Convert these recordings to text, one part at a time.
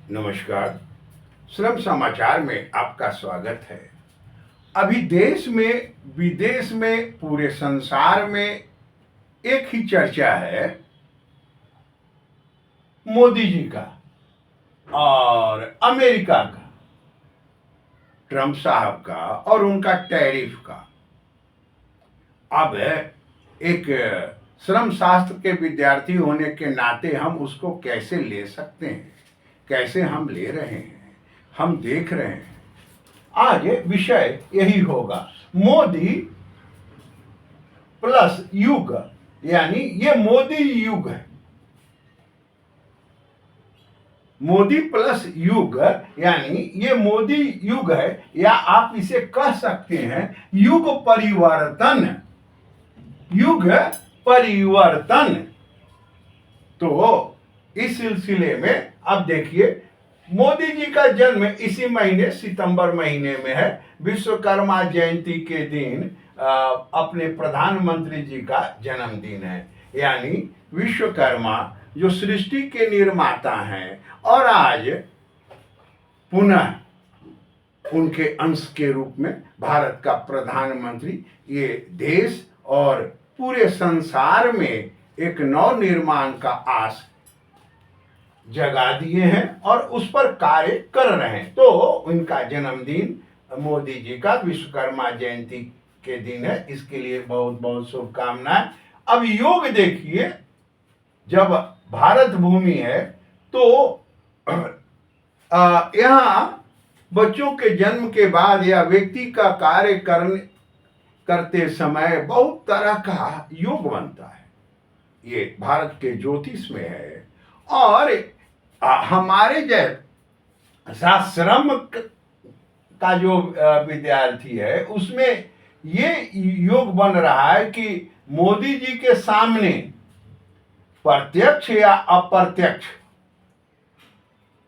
नमस्कार। श्रम समाचार में आपका स्वागत है। अभी देश में, विदेश में, पूरे संसार में एक ही चर्चा है मोदी जी का और अमेरिका का, ट्रंप साहब का और उनका टैरिफ का। अब एक श्रम शास्त्र के विद्यार्थी होने के नाते हम उसको कैसे ले सकते हैं, कैसे हम ले रहे हैं, हम देख रहे हैं। आज विषय यही होगा, मोदी प्लस युग, यानी ये मोदी युग है। मोदी प्लस युग यानी ये मोदी युग है, या आप इसे कह सकते हैं युग परिवर्तन। युग परिवर्तन। तो इस सिलसिले में अब देखिए, मोदी जी का जन्म इसी महीने सितंबर महीने में है। विश्वकर्मा जयंती के दिन अपने प्रधानमंत्री जी का जन्मदिन है। यानी विश्वकर्मा जो सृष्टि के निर्माता हैं और आज पुनः उनके अंश के रूप में भारत का प्रधानमंत्री ये देश और पूरे संसार में एक नव निर्माण का आस जगा दिए हैं और उस पर कार्य कर रहे हैं। तो उनका जन्मदिन मोदी जी का विश्वकर्मा जयंती के दिन है, इसके लिए बहुत बहुत शुभकामनाएं। अब योग देखिए, जब भारत भूमि है तो यहाँ बच्चों के जन्म के बाद या व्यक्ति का कार्य करते समय बहुत तरह का योग बनता है। ये भारत के ज्योतिष में है। और हमारे जैसा श्रम का जो विद्यार्थी है उसमें ये योग बन रहा है कि मोदी जी के सामने प्रत्यक्ष या अप्रत्यक्ष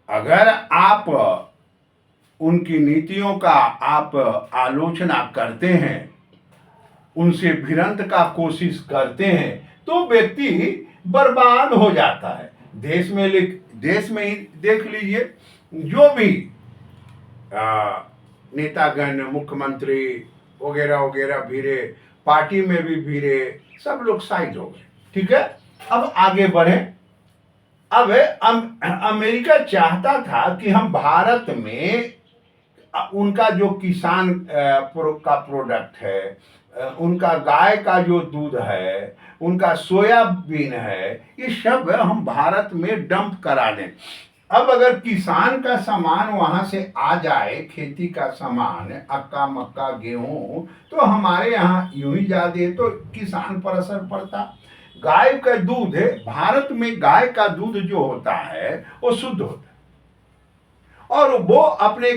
अगर आप उनकी नीतियों का आप आलोचना करते हैं, उनसे भिड़ंत का कोशिश करते हैं, तो व्यक्ति बर्बाद हो जाता है। देश में ही देख लीजिए, जो भी नेतागण, मुख्यमंत्री वगैरह वगैरह भिड़े, पार्टी में भी भिड़े, सब लोग साइड हो गए। ठीक है, अब आगे बढ़े। अब अमेरिका चाहता था कि हम भारत में उनका जो किसान का प्रोडक्ट है, उनका गाय का जो दूध है, उनका सोयाबीन है, ये सब हम भारत में डंप करा दें। अब अगर किसान का सामान वहां से आ जाए, खेती का सामान, अक्का मक्का गेहूं, तो हमारे यहाँ यूं ही जा दे तो किसान पर असर पड़ता। गाय का दूध है, भारत में गाय का दूध जो होता है वो शुद्ध होता है, और वो अपने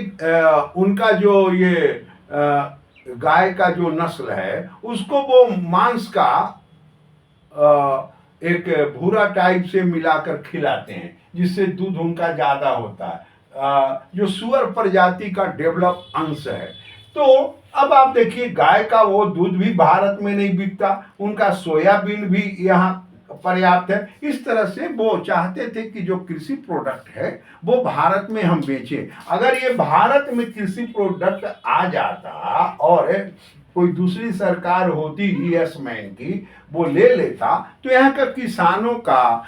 उनका जो ये गाय का जो नस्ल है उसको वो मांस का एक भूरा टाइप से मिलाकर खिलाते हैं, जिससे दूध उनका ज्यादा होता है, जो सुअर प्रजाति का डेवलप अंश है। तो अब आप देखिए, गाय का वो दूध भी भारत में नहीं बिकता, उनका सोयाबीन भी यहाँ पर्याप्त है। इस तरह से वो चाहते थे कि जो कृषि प्रोडक्ट है वो भारत में हम बेचें। अगर ये भारत में कृषि प्रोडक्ट आ जाता और कोई दूसरी सरकार होती यूएस मैन की, वो ले लेता, तो यहाँ का किसानों का,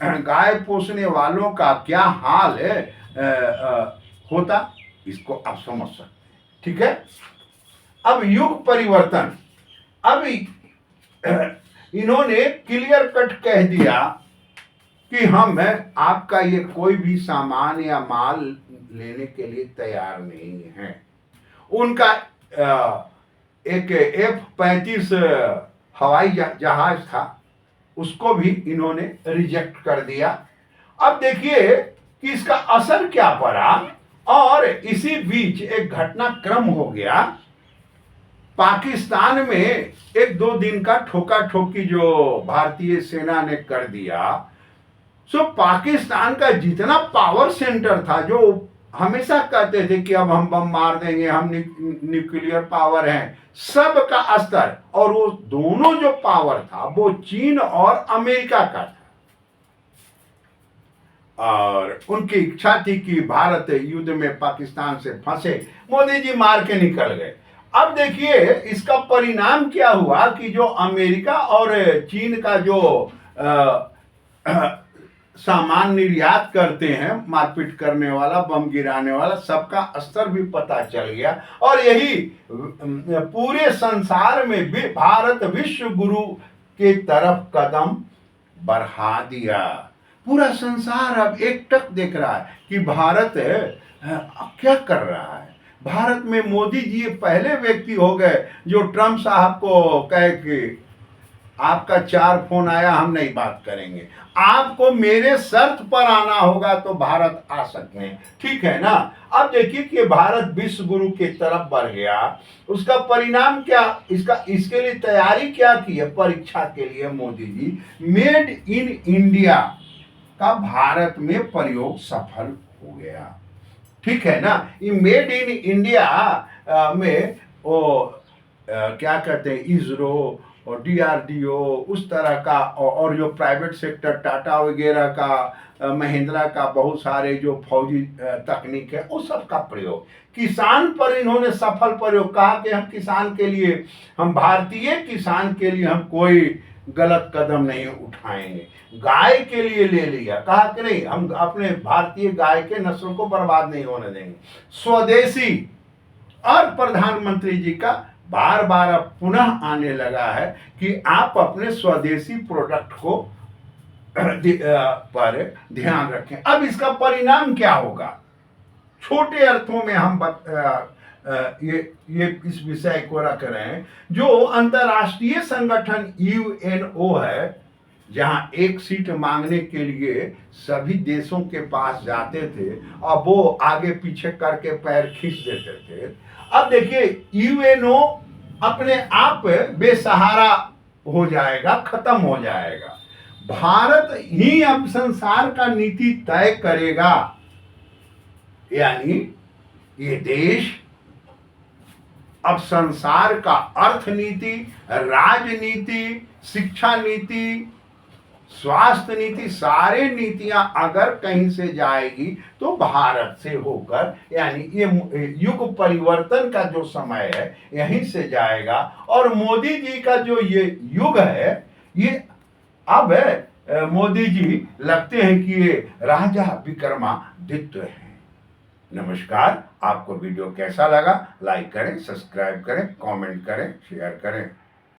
गाय पोसने वालों का क्या हाल होता, इसको आप समझ सकते हैं। ठीक है, अब युग परिवर्तन। अब इन्होंने क्लियर कट कह दिया कि हम आपका ये कोई भी सामान या माल लेने के लिए तैयार नहीं है। उनका एक F-35 हवाई जहाज था, उसको भी इन्होंने रिजेक्ट कर दिया। अब देखिए कि इसका असर क्या पड़ा। और इसी बीच एक घटनाक्रम हो गया, पाकिस्तान में एक दो दिन का ठोका ठोकी जो भारतीय सेना ने कर दिया। सो पाकिस्तान का जितना पावर सेंटर था, जो हमेशा कहते थे कि अब हम बम मार देंगे, हम न्यूक्लियर पावर हैं, सब का स्तर, और वो दोनों जो पावर था वो चीन और अमेरिका का था। और उनकी इच्छा थी कि भारत युद्ध में पाकिस्तान से फंसे, मोदी जी मार के निकल गए। अब देखिए इसका परिणाम क्या हुआ कि जो अमेरिका और चीन का जो सामान निर्यात करते हैं, मारपीट करने वाला, बम गिराने वाला, सबका स्तर भी पता चल गया। और यही पूरे संसार में भी भारत विश्व गुरु के तरफ कदम बढ़ा दिया। पूरा संसार अब एकटक देख रहा है कि भारत क्या कर रहा है। भारत में मोदी जी पहले व्यक्ति हो गए जो ट्रम्प साहब को कहे कि आपका 4 फोन आया, हम नहीं बात करेंगे, आपको मेरे शर्त पर आना होगा तो भारत आ सकते हैं, ठीक है ना। अब देखिए कि भारत विश्व गुरु की तरफ बढ़ गया। उसका परिणाम क्या, इसके लिए तैयारी क्या की है परीक्षा के लिए Modi ji, made in India का भारत में प्रयोग सफल हो गया, ठीक है ना। ये मेड इन इंडिया में वो क्या कहते हैं, इसरो और डीआरडीओ उस तरह का, और जो प्राइवेट सेक्टर टाटा वगैरह का, महिंद्रा का, बहुत सारे जो फौजी तकनीक है उस सब का प्रयोग, किसान पर इन्होंने सफल प्रयोग। कहा कि हम किसान के लिए, हम भारतीय किसान के लिए हम कोई गलत कदम नहीं उठाएंगे। गाय के लिए ले लिया, कहा कि नहीं, हम अपने भारतीय गाय के नस्ल को बर्बाद नहीं होने देंगे, स्वदेशी। और प्रधानमंत्री जी का बार बार अब पुनः आने लगा है कि आप अपने स्वदेशी प्रोडक्ट को पर ध्यान रखें। अब इसका परिणाम क्या होगा, छोटे अर्थों में हम ये इस विषय को रख रहे हैं। जो अंतर्राष्ट्रीय संगठन यूएनओ है, जहां एक सीट मांगने के लिए सभी देशों के पास जाते थे और वो आगे पीछे करके पैर खींच देते थे, अब देखिए यूएनओ अपने आप बेसहारा हो जाएगा, खत्म हो जाएगा। भारत ही अब संसार का नीति तय करेगा, यानी ये देश अब संसार का अर्थनीति, राजनीति, शिक्षा नीति, स्वास्थ्य नीति, सारे नीतियां अगर कहीं से जाएगी तो भारत से होकर, यानी ये युग परिवर्तन का जो समय है यहीं से जाएगा। और मोदी जी का जो ये युग है, ये अब मोदी जी लगते हैं कि ये राजा विक्रमादित्य हैं। नमस्कार, आपको वीडियो कैसा लगा, लाइक करें, सब्सक्राइब करें, कमेंट करें, शेयर करें।